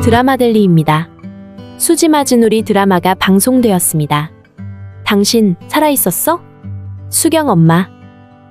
드라마델리입니다. 수지마즈누리 드라마가 방송되었습니다. 당신 살아있었어? 수경 엄마,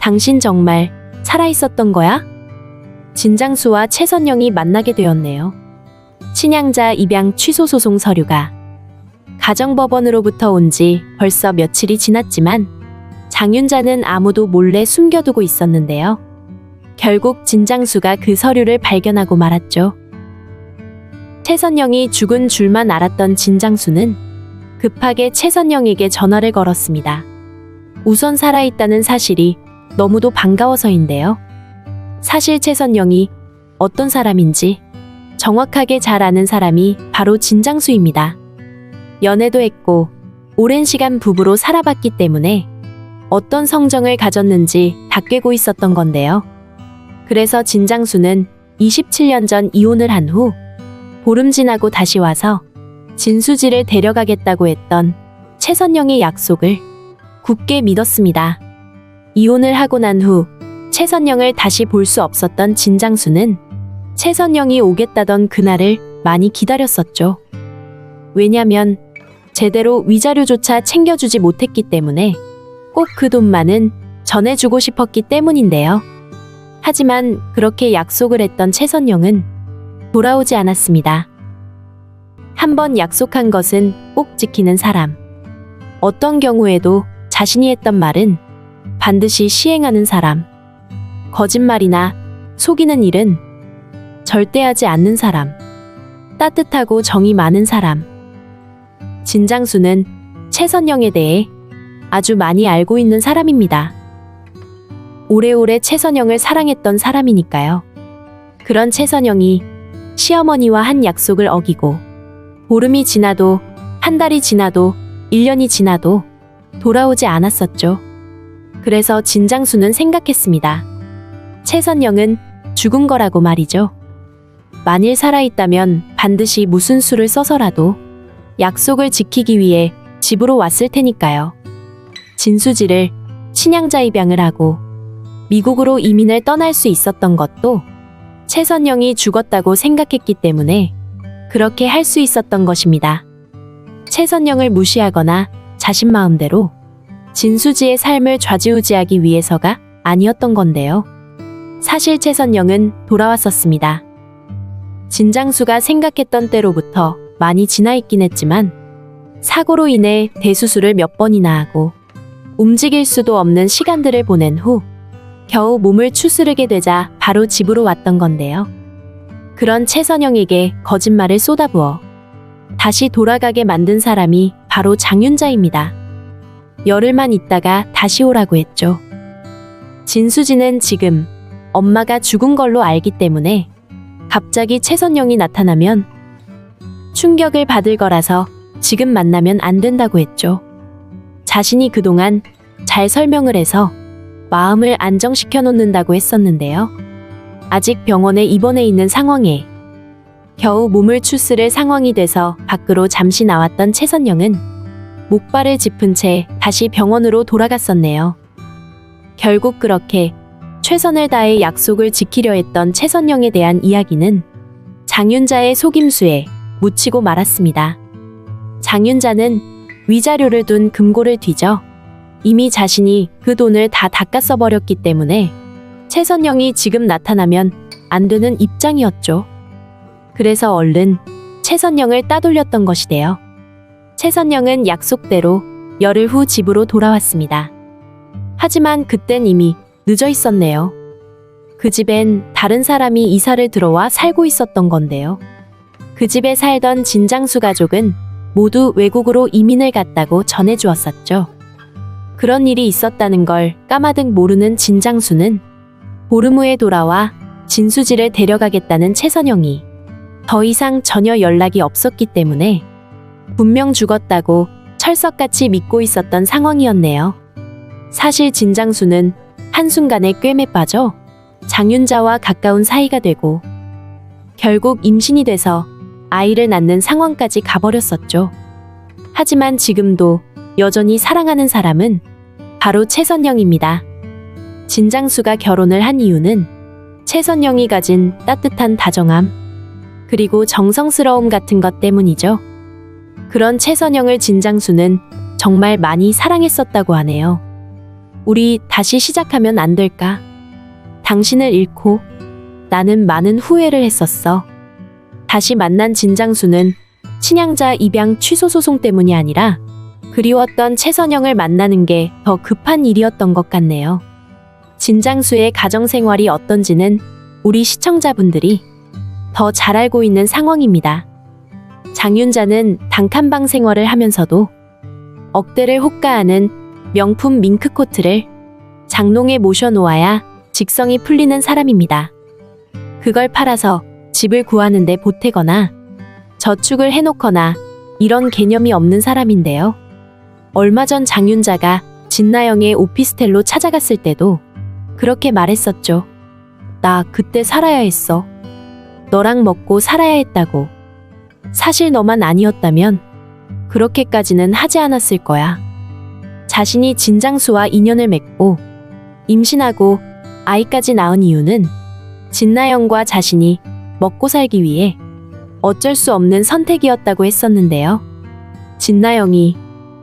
당신 정말 살아있었던 거야? 진장수와 최선영이 만나게 되었네요. 친양자 입양 취소 소송 서류가 가정법원으로부터 온 지 벌써 며칠이 지났지만 장윤자는 아무도 몰래 숨겨두고 있었는데요. 결국 진장수가 그 서류를 발견하고 말았죠. 최선영이 죽은 줄만 알았던 진장수는 급하게 최선영에게 전화를 걸었습니다. 우선 살아있다는 사실이 너무도 반가워서인데요. 사실 최선영이 어떤 사람인지 정확하게 잘 아는 사람이 바로 진장수입니다. 연애도 했고 오랜 시간 부부로 살아봤기 때문에 어떤 성정을 가졌는지 다 꿰고 있었던 건데요. 그래서 진장수는 27년 전 이혼을 한 후 보름 지나고 다시 와서 진수지를 데려가겠다고 했던 최선영의 약속을 굳게 믿었습니다. 이혼을 하고 난 후 최선영을 다시 볼 수 없었던 진장수는 최선영이 오겠다던 그날을 많이 기다렸었죠. 왜냐면 제대로 위자료조차 챙겨주지 못했기 때문에 꼭 그 돈만은 전해주고 싶었기 때문인데요. 하지만 그렇게 약속을 했던 최선영은 돌아오지 않았습니다. 한번 약속한 것은 꼭 지키는 사람. 어떤 경우에도 자신이 했던 말은 반드시 시행하는 사람. 거짓말이나 속이는 일은 절대 하지 않는 사람. 따뜻하고 정이 많은 사람. 진장수는 최선영에 대해 아주 많이 알고 있는 사람입니다. 오래오래 최선영을 사랑했던 사람이니까요. 그런 최선영이 시어머니와 한 약속을 어기고 보름이 지나도 한 달이 지나도 1년이 지나도 돌아오지 않았었죠. 그래서 진장수는 생각했습니다. 최선영은 죽은 거라고 말이죠. 만일 살아있다면 반드시 무슨 수를 써서라도 약속을 지키기 위해 집으로 왔을 테니까요. 진수지를 친양자 입양을 하고 미국으로 이민을 떠날 수 있었던 것도 최선영이 죽었다고 생각했기 때문에 그렇게 할 수 있었던 것입니다. 최선영을 무시하거나 자신 마음대로 진수지의 삶을 좌지우지하기 위해서가 아니었던 건데요. 사실 최선영은 돌아왔었습니다. 진장수가 생각했던 때로부터 많이 지나 있긴 했지만 사고로 인해 대수술을 몇 번이나 하고 움직일 수도 없는 시간들을 보낸 후 겨우 몸을 추스르게 되자 바로 집으로 왔던 건데요. 그런 최선영에게 거짓말을 쏟아부어 다시 돌아가게 만든 사람이 바로 장윤자입니다. 열흘만 있다가 다시 오라고 했죠. 진수지는 지금 엄마가 죽은 걸로 알기 때문에 갑자기 최선영이 나타나면 충격을 받을 거라서 지금 만나면 안 된다고 했죠. 자신이 그동안 잘 설명을 해서 마음을 안정시켜 놓는다고 했었는데요. 아직 병원에 입원해 있는 상황에 겨우 몸을 추스를 상황이 돼서 밖으로 잠시 나왔던 최선영은 목발을 짚은 채 다시 병원으로 돌아갔었네요. 결국 그렇게 최선을 다해 약속을 지키려 했던 최선영에 대한 이야기는 장윤자의 속임수에 묻히고 말았습니다. 장윤자는 위자료를 둔 금고를 뒤져 이미 자신이 그 돈을 다 닦아 써버렸기 때문에 최선영이 지금 나타나면 안 되는 입장이었죠. 그래서 얼른 최선영을 따돌렸던 것이대요. 최선영은 약속대로 열흘 후 집으로 돌아왔습니다. 하지만 그땐 이미 늦어 있었네요. 그 집엔 다른 사람이 이사를 들어와 살고 있었던 건데요. 그 집에 살던 진장수 가족은 모두 외국으로 이민을 갔다고 전해주었었죠. 그런 일이 있었다는 걸 까마득 모르는 진장수는 보름 후에 돌아와 진수지를 데려가겠다는 최선영이 더 이상 전혀 연락이 없었기 때문에 분명 죽었다고 철석같이 믿고 있었던 상황이었네요. 사실 진장수는 한순간에 꿰매 빠져 장윤자와 가까운 사이가 되고 결국 임신이 돼서 아이를 낳는 상황까지 가버렸었죠. 하지만 지금도 여전히 사랑하는 사람은 바로 최선영입니다. 진장수가 결혼을 한 이유는 최선영이 가진 따뜻한 다정함, 그리고 정성스러움 같은 것 때문이죠. 그런 최선영을 진장수는 정말 많이 사랑했었다고 하네요. 우리 다시 시작하면 안 될까? 당신을 잃고 나는 많은 후회를 했었어. 다시 만난 진장수는 친양자 입양 취소 소송 때문이 아니라 그리웠던 최선영을 만나는 게 더 급한 일이었던 것 같네요. 진장수의 가정생활이 어떤지는 우리 시청자분들이 더 잘 알고 있는 상황입니다. 장윤자는 단칸방 생활을 하면서도 억대를 호가하는 명품 밍크코트를 장롱에 모셔놓아야 직성이 풀리는 사람입니다. 그걸 팔아서 집을 구하는데 보태거나 저축을 해놓거나 이런 개념이 없는 사람인데요. 얼마 전 장윤자가 진나영의 오피스텔로 찾아갔을 때도 그렇게 말했었죠. 나 그때 살아야 했어. 너랑 먹고 살아야 했다고. 사실 너만 아니었다면 그렇게까지는 하지 않았을 거야. 자신이 진장수와 인연을 맺고 임신하고 아이까지 낳은 이유는 진나영과 자신이 먹고 살기 위해 어쩔 수 없는 선택이었다고 했었는데요. 진나영이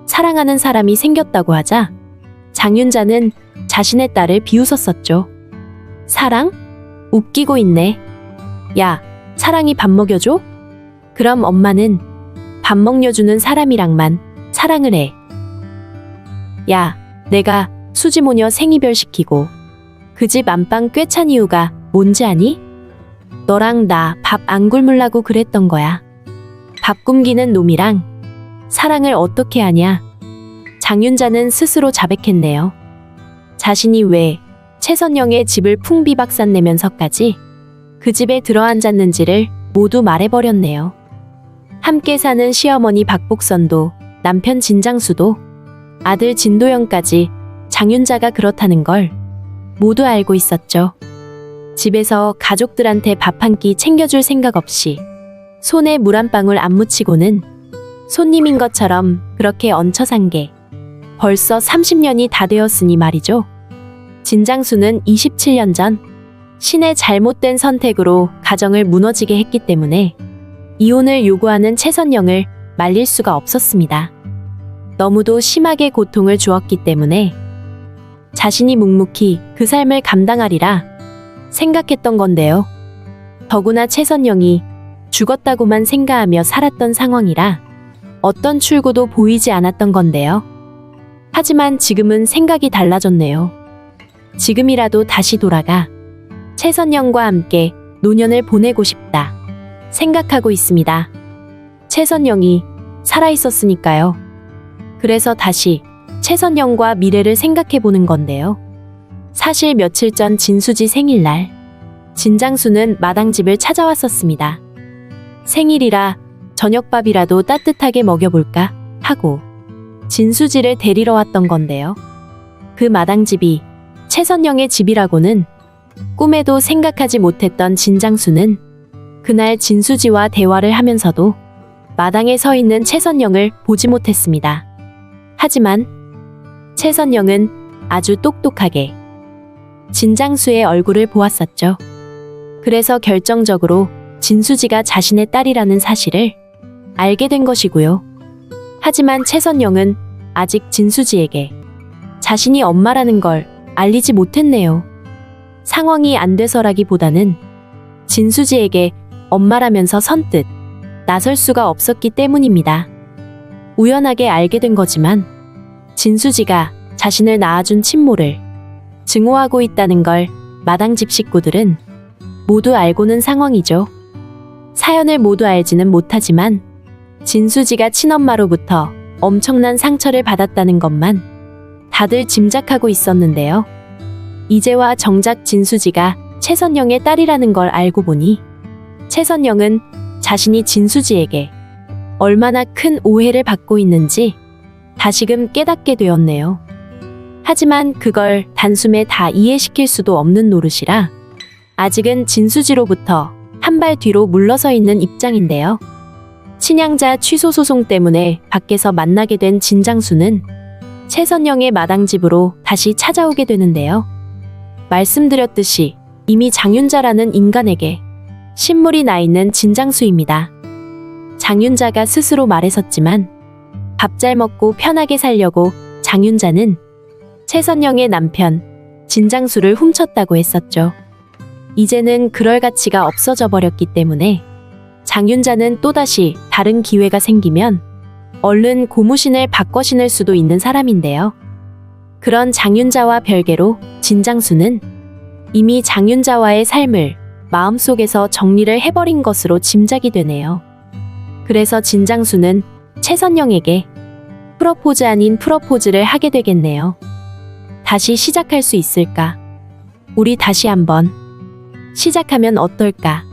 사랑하는 사람이 생겼다고 하자 장윤자는 자신의 딸을 비웃었었죠. 사랑? 웃기고 있네. 야, 사랑이 밥 먹여줘? 그럼 엄마는 밥 먹여주는 사람이랑만 사랑을 해. 야, 내가 수지모녀 생이별 시키고 그 집 안방 꿰찬 이유가 뭔지 아니? 너랑 나 밥 안 굶으려고 그랬던 거야. 밥 굶기는 놈이랑 사랑을 어떻게 하냐? 장윤자는 스스로 자백했네요. 자신이 왜 최선영의 집을 풍비박산 내면서까지 그 집에 들어앉았는지를 모두 말해버렸네요. 함께 사는 시어머니 박복선도 남편 진장수도 아들 진도영까지 장윤자가 그렇다는 걸 모두 알고 있었죠. 집에서 가족들한테 밥 한 끼 챙겨줄 생각 없이 손에 물 한 방울 안 묻히고는 손님인 것처럼 그렇게 얹혀 산 게 벌써 30년이 다 되었으니 말이죠. 진장수는 27년 전 신의 잘못된 선택으로 가정을 무너지게 했기 때문에 이혼을 요구하는 최선영을 말릴 수가 없었습니다. 너무도 심하게 고통을 주었기 때문에 자신이 묵묵히 그 삶을 감당하리라 생각했던 건데요. 더구나 최선영이 죽었다고만 생각하며 살았던 상황이라 어떤 출구도 보이지 않았던 건데요. 하지만 지금은 생각이 달라졌네요. 지금이라도 다시 돌아가 최선영과 함께 노년을 보내고 싶다 생각하고 있습니다. 최선영이 살아있었으니까요. 그래서 다시 최선영과 미래를 생각해보는 건데요. 사실 며칠 전 진수지 생일날 진장수는 마당집을 찾아왔었습니다. 생일이라 저녁밥이라도 따뜻하게 먹여볼까 하고 진수지를 데리러 왔던 건데요. 그 마당집이 최선영의 집이라고는 꿈에도 생각하지 못했던 진장수는 그날 진수지와 대화를 하면서도 마당에 서 있는 최선영을 보지 못했습니다. 하지만 최선영은 아주 똑똑하게 진장수의 얼굴을 보았었죠. 그래서 결정적으로 진수지가 자신의 딸이라는 사실을 알게 된 것이고요. 하지만 최선영은 아직 진수지에게 자신이 엄마라는 걸 알리지 못했네요. 상황이 안 돼서라기보다는 진수지에게 엄마라면서 선뜻 나설 수가 없었기 때문입니다. 우연하게 알게 된 거지만 진수지가 자신을 낳아준 친모를 증오하고 있다는 걸 마당집 식구들은 모두 알고는 상황이죠. 사연을 모두 알지는 못하지만 진수지가 친엄마로부터 엄청난 상처를 받았다는 것만 다들 짐작하고 있었는데요. 이제와 정작 진수지가 최선영의 딸이라는 걸 알고 보니 최선영은 자신이 진수지에게 얼마나 큰 오해를 받고 있는지 다시금 깨닫게 되었네요. 하지만 그걸 단숨에 다 이해시킬 수도 없는 노릇이라 아직은 진수지로부터 한 발 뒤로 물러서 있는 입장인데요. 친양자 취소 소송 때문에 밖에서 만나게 된 진장수는 최선영의 마당집으로 다시 찾아오게 되는데요. 말씀드렸듯이 이미 장윤자라는 인간에게 신물이 나 있는 진장수입니다. 장윤자가 스스로 말했었지만 밥 잘 먹고 편하게 살려고 장윤자는 최선영의 남편 진장수를 훔쳤다고 했었죠. 이제는 그럴 가치가 없어져 버렸기 때문에 장윤자는 또다시 다른 기회가 생기면 얼른 고무신을 바꿔 신을 수도 있는 사람인데요. 그런 장윤자와 별개로 진장수는 이미 장윤자와의 삶을 마음속에서 정리를 해버린 것으로 짐작이 되네요. 그래서 진장수는 최선영에게 프러포즈 아닌 프러포즈를 하게 되겠네요. 다시 시작할 수 있을까? 우리 다시 한번 시작하면 어떨까?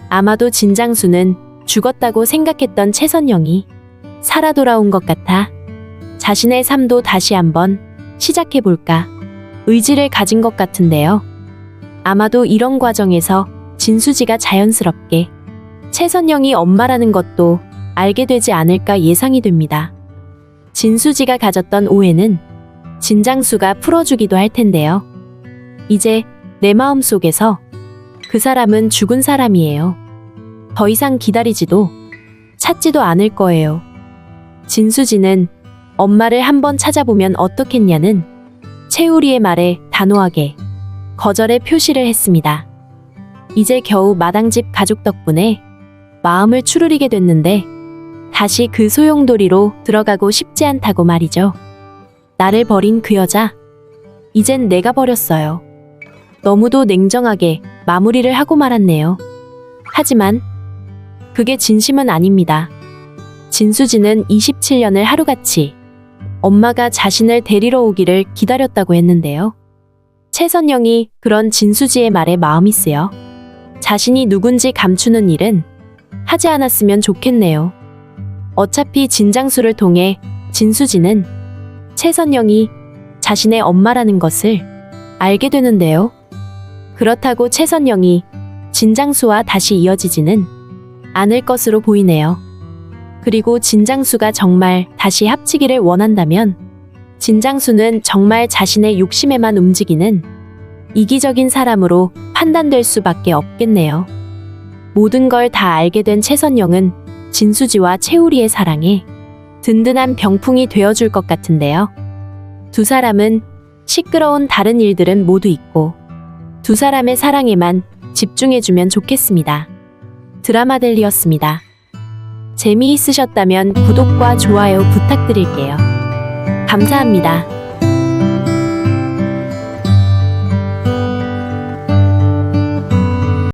아마도 진장수는 죽었다고 생각했던 최선영이 살아 돌아온 것 같아 자신의 삶도 다시 한번 시작해볼까 의지를 가진 것 같은데요. 아마도 이런 과정에서 진수지가 자연스럽게 최선영이 엄마라는 것도 알게 되지 않을까 예상이 됩니다. 진수지가 가졌던 오해는 진장수가 풀어주기도 할 텐데요. 이제 내 마음 속에서 그 사람은 죽은 사람이에요. 더 이상 기다리지도 찾지도 않을 거예요. 진수지는 엄마를 한번 찾아보면 어떻겠냐는 채우리의 말에 단호하게 거절의 표시를 했습니다. 이제 겨우 마당집 가족 덕분에 마음을 추스리게 됐는데 다시 그 소용돌이로 들어가고 싶지 않다고 말이죠. 나를 버린 그 여자, 이젠 내가 버렸어요. 너무도 냉정하게 마무리를 하고 말았네요. 하지만 그게 진심은 아닙니다. 진수지는 27년을 하루같이 엄마가 자신을 데리러 오기를 기다렸다고 했는데요. 최선영이 그런 진수지의 말에 마음이 쓰여 자신이 누군지 감추는 일은 하지 않았으면 좋겠네요. 어차피 진장수를 통해 진수지는 최선영이 자신의 엄마라는 것을 알게 되는데요. 그렇다고 최선영이 진장수와 다시 이어지지는 않을 것으로 보이네요. 그리고 진장수가 정말 다시 합치기를 원한다면 진장수는 정말 자신의 욕심에만 움직이는 이기적인 사람으로 판단될 수밖에 없겠네요. 모든 걸 다 알게 된 최선영은 진수지와 채우리의 사랑에 든든한 병풍이 되어줄 것 같은데요. 두 사람은 시끄러운 다른 일들은 모두 잊고 두 사람의 사랑에만 집중해주면 좋겠습니다. 드라마델리였습니다. 재미있으셨다면 구독과 좋아요 부탁드릴게요. 감사합니다.